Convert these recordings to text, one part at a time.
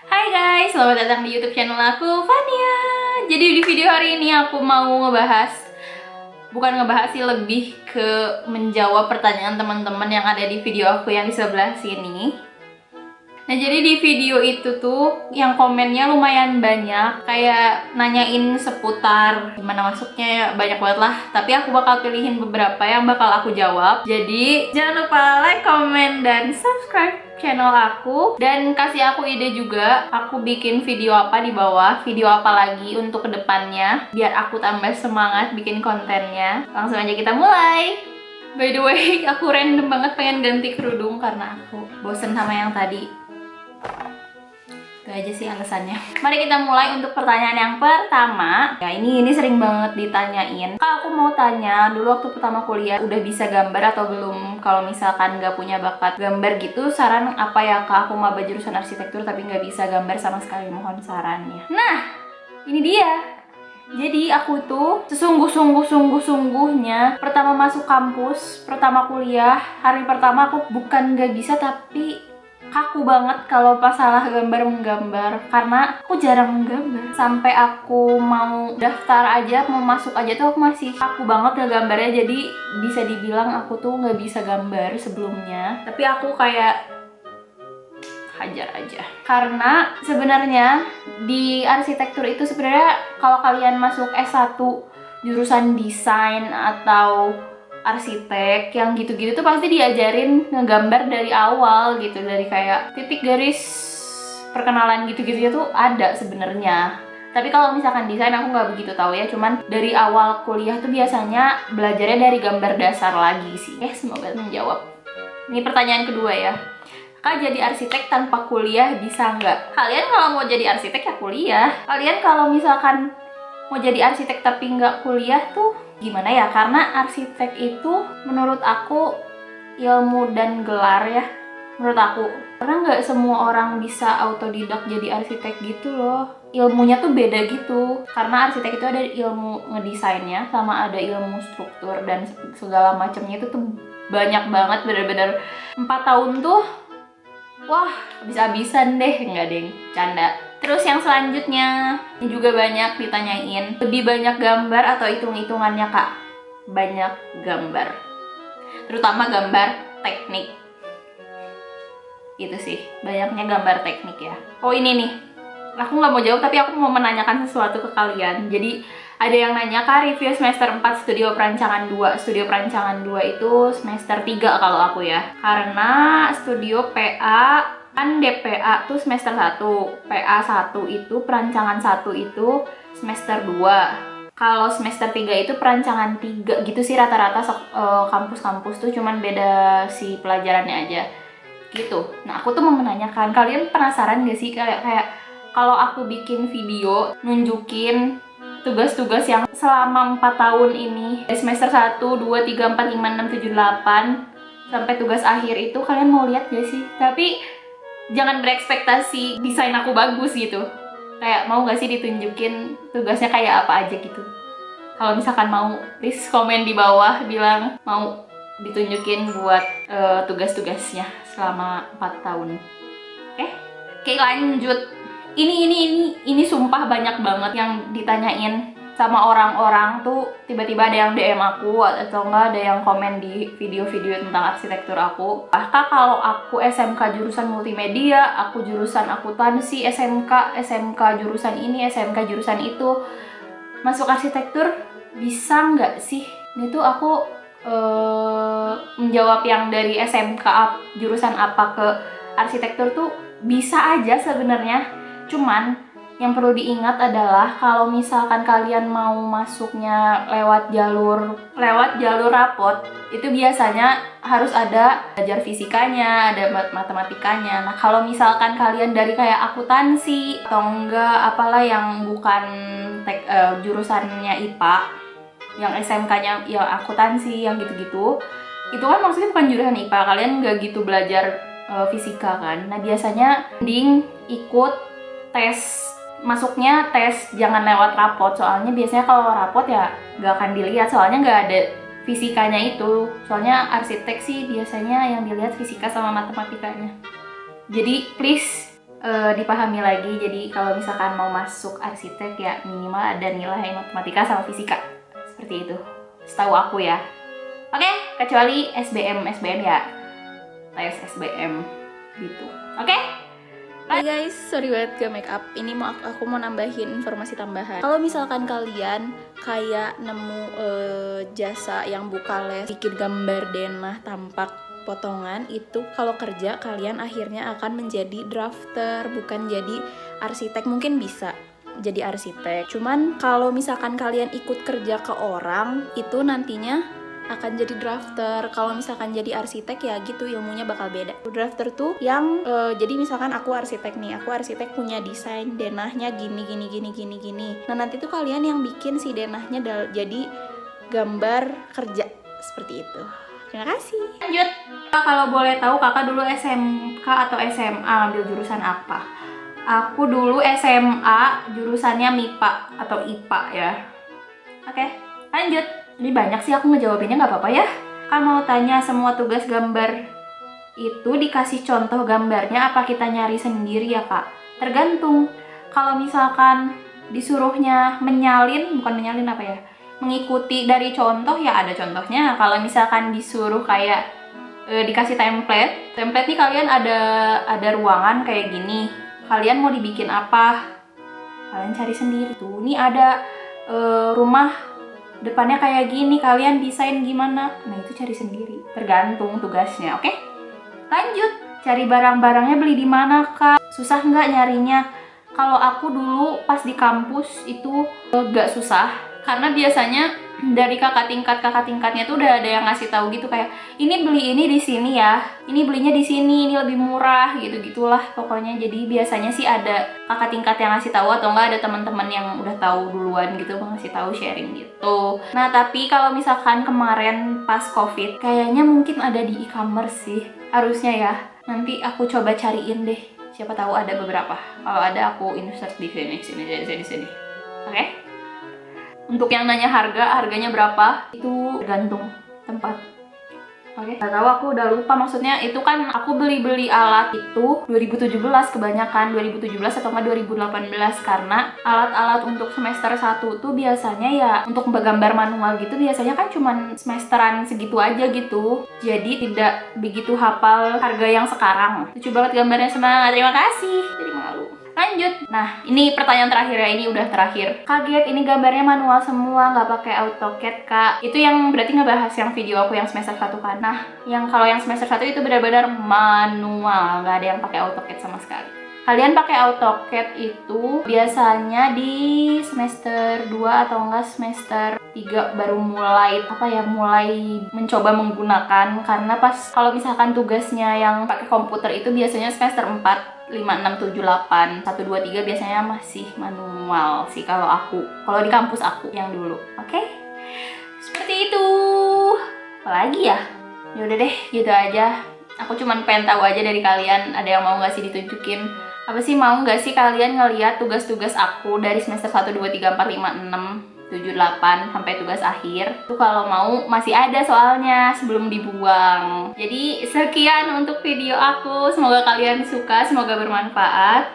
Hai guys, selamat datang di YouTube channel aku, Fania. Jadi di video hari ini aku mau bukan ngebahas sih, lebih ke menjawab pertanyaan teman-teman yang ada di video aku yang di sebelah sini. Nah, jadi di video itu tuh yang komennya lumayan banyak, kayak nanyain seputar gimana masuknya ya, banyak banget lah. Tapi aku bakal pilihin beberapa yang bakal aku jawab. Jadi jangan lupa like, comment, dan subscribe channel aku. Dan kasih aku ide juga, aku bikin video apa di bawah, video apa lagi untuk kedepannya, biar aku tambah semangat bikin kontennya. Langsung aja kita mulai. By the way, aku random banget pengen ganti kerudung karena aku bosen sama yang tadi. Itu aja sih alasannya. Mari kita mulai untuk pertanyaan yang pertama. Ya, ini sering banget ditanyain. Kak, aku mau tanya, dulu waktu pertama kuliah udah bisa gambar atau belum? Kalau misalkan nggak punya bakat gambar gitu, saran apa ya Kak? Aku maba jurusan arsitektur tapi nggak bisa gambar sama sekali, mohon sarannya. Nah, ini dia. Jadi aku tuh sesungguhnya pertama masuk kampus, pertama kuliah, hari pertama aku bukan nggak bisa tapi kaku banget kalau masalah menggambar karena aku jarang menggambar. Sampai aku mau daftar aja, mau masuk aja tuh aku masih kaku banget ngegambarnya. Jadi bisa dibilang aku tuh nggak bisa gambar sebelumnya, tapi aku kayak hajar aja. Karena sebenarnya di arsitektur itu sebenarnya kalau kalian masuk S1 jurusan desain atau arsitek yang gitu-gitu tuh pasti diajarin ngegambar dari awal gitu, dari kayak titik, garis, perkenalan gitu-gitu tuh ada sebenarnya. Tapi kalau misalkan desain aku nggak begitu tahu ya, cuman dari awal kuliah tuh biasanya belajarnya dari gambar dasar lagi sih. Semoga menjawab. Ini pertanyaan kedua ya. Kak, jadi arsitek tanpa kuliah bisa nggak? Kalian kalau mau jadi arsitek ya kuliah. Kalian kalau misalkan mau jadi arsitek tapi nggak kuliah tuh gimana ya? Karena arsitek itu menurut aku ilmu dan gelar ya. Menurut aku. Karena nggak semua orang bisa autodidak jadi arsitek gitu loh. Ilmunya tuh beda gitu. Karena arsitek itu ada ilmu ngedesainnya sama ada ilmu struktur dan segala macamnya itu tuh banyak banget, bener-bener 4 tahun tuh wah, habis-habisan deh, nggak deng, canda. Terus yang selanjutnya, ini juga banyak ditanyain, lebih banyak gambar atau hitung-hitungannya Kak? Banyak gambar, terutama gambar teknik. Itu sih, banyaknya gambar teknik ya. Oh ini nih, aku nggak mau jawab tapi aku mau menanyakan sesuatu ke kalian. Jadi ada yang nanya, Kak, review semester 4 studio perancangan 2. Studio perancangan 2 itu semester 3 kalau aku ya. Karena studio PA kan DPA tuh semester 1, PA 1 itu perancangan 1 itu semester 2. Kalau semester 3 itu perancangan 3 gitu sih rata-rata kampus-kampus tuh, cuman beda si pelajarannya aja. Gitu. Nah, aku tuh mau menanyakan, kalian penasaran gak sih kayak kalau aku bikin video nunjukin tugas-tugas yang selama 4 tahun ini, dari semester 1, 2, 3, 4, 5, 6, 7, 8 sampai tugas akhir itu, kalian mau lihat gak sih? Tapi jangan berekspektasi desain aku bagus gitu. Kayak mau gak sih ditunjukin tugasnya kayak apa aja gitu? Kalau misalkan mau, please komen di bawah bilang mau ditunjukin buat tugas-tugasnya selama 4 tahun. Oke, lanjut. Ini sumpah banyak banget yang ditanyain sama orang-orang tuh, tiba-tiba ada yang DM aku atau enggak ada yang komen di video-video tentang arsitektur aku. Kak, kalau aku SMK jurusan multimedia, aku jurusan akuntansi, SMK jurusan ini, SMK jurusan itu, masuk arsitektur bisa nggak sih? Itu aku menjawab yang dari SMK jurusan apa ke arsitektur tuh bisa aja sebenarnya. Cuman yang perlu diingat adalah kalau misalkan kalian mau masuknya lewat jalur rapot, itu biasanya harus ada belajar fisikanya, ada matematikanya. Nah, kalau misalkan kalian dari kayak akuntansi atau enggak apalah yang bukan jurusannya IPA, yang SMK-nya ya akuntansi, yang gitu-gitu, itu kan maksudnya bukan jurusan IPA, kalian nggak gitu belajar fisika kan. Nah, biasanya mending ikut tes masuknya, tes jangan lewat rapot, soalnya biasanya kalau rapot ya nggak akan dilihat, soalnya nggak ada fisikanya itu. Soalnya arsitek sih biasanya yang dilihat fisika sama matematikanya. Jadi please dipahami lagi. Jadi kalau misalkan mau masuk arsitek ya minimal ada nilai matematika sama fisika, seperti itu setahu aku ya. Oke, kecuali SBM ya tes SBM gitu. Oke. Hai guys, sorry banget gak make up. Ini aku mau nambahin informasi tambahan. Kalau misalkan kalian kayak nemu jasa yang buka les, bikin gambar denah tampak potongan, itu kalau kerja kalian akhirnya akan menjadi drafter, bukan jadi arsitek. Mungkin bisa jadi arsitek. Cuman kalau misalkan kalian ikut kerja ke orang, itu nantinya akan jadi drafter. Kalau misalkan jadi arsitek ya gitu, ilmunya bakal beda. Drafter tuh yang jadi misalkan aku arsitek nih, aku arsitek punya desain denahnya gini. Nah nanti tuh kalian yang bikin si denahnya jadi gambar kerja seperti itu. Terima kasih. Lanjut. Kalau boleh tahu kakak dulu SMK atau SMA ambil jurusan apa? Aku dulu SMA jurusannya MIPA atau IPA ya. Oke, lanjut. Ini banyak sih aku ngejawabinnya, nggak apa-apa ya. Kan mau tanya semua tugas gambar itu dikasih contoh gambarnya apa kita nyari sendiri ya kak? Tergantung. Kalau misalkan disuruhnya bukan menyalin apa ya? Mengikuti dari contoh ya ada contohnya. Kalau misalkan disuruh kayak dikasih template nih kalian ada ruangan kayak gini. Kalian mau dibikin apa? Kalian cari sendiri tuh. Ini ada rumah depannya kayak gini, kalian desain gimana? Nah itu cari sendiri, tergantung tugasnya. Oke? Lanjut, cari barang-barangnya beli di mana kak? Susah nggak nyarinya? Kalau aku dulu pas di kampus itu nggak susah, karena biasanya dari kakak tingkatnya tuh udah ada yang ngasih tahu gitu kayak ini beli ini di sini ya, ini belinya di sini, ini lebih murah gitu gitulah pokoknya. Jadi biasanya sih ada kakak tingkat yang ngasih tahu atau enggak ada teman-teman yang udah tahu duluan gitu ngasih tahu sharing gitu. Nah tapi kalau misalkan kemarin pas COVID kayaknya mungkin ada di e-commerce sih harusnya ya. Nanti aku coba cariin deh, siapa tahu ada beberapa. Kalau ada aku insert di sini. Oke? Untuk yang nanya harganya berapa, itu tergantung tempat. Oke, gak tahu, aku udah lupa. Maksudnya itu kan aku beli alat itu 2017 kebanyakan, 2017 atau enggak 2018. Karena alat-alat untuk semester 1 tuh biasanya ya untuk gambar manual gitu biasanya kan cuman semesteran segitu aja gitu. Jadi tidak begitu hafal harga yang sekarang. Lucu banget gambarnya, semangat, terima kasih. Jadi malu. Lanjut. Nah, ini pertanyaan terakhir ya, ini udah terakhir. Kaget, ini gambarnya manual semua, nggak pakai AutoCAD, Kak. Itu yang berarti ngebahas yang video aku yang semester 1 kan. Nah, kalau yang semester 1 itu benar-benar manual, nggak ada yang pakai AutoCAD sama sekali. Kalian pakai AutoCAD itu biasanya di semester 2 atau enggak semester 3 baru mulai mencoba menggunakan, karena pas kalau misalkan tugasnya yang pakai komputer itu biasanya semester 4 5, 6, 7, 8, 1, 2, 3 biasanya masih manual sih kalau di kampus aku yang dulu. Oke? Seperti itu. Apalagi ya? Yaudah deh, gitu aja. Aku cuman pengen tahu aja dari kalian, ada yang mau nggak sih ditunjukin? Apa sih, mau nggak sih kalian ngeliat tugas-tugas aku dari semester 1, 2, 3, 4, 5, 6, 7, 8 sampai tugas akhir? Tuh kalau mau masih ada soalnya sebelum dibuang. Jadi sekian untuk video aku, semoga kalian suka, semoga bermanfaat,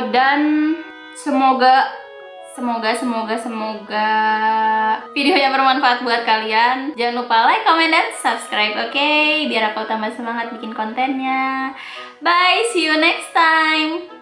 dan semoga videonya bermanfaat buat kalian. Jangan lupa like, comment, dan subscribe, oke? Biar aku tambah semangat bikin kontennya. Bye, see you next time.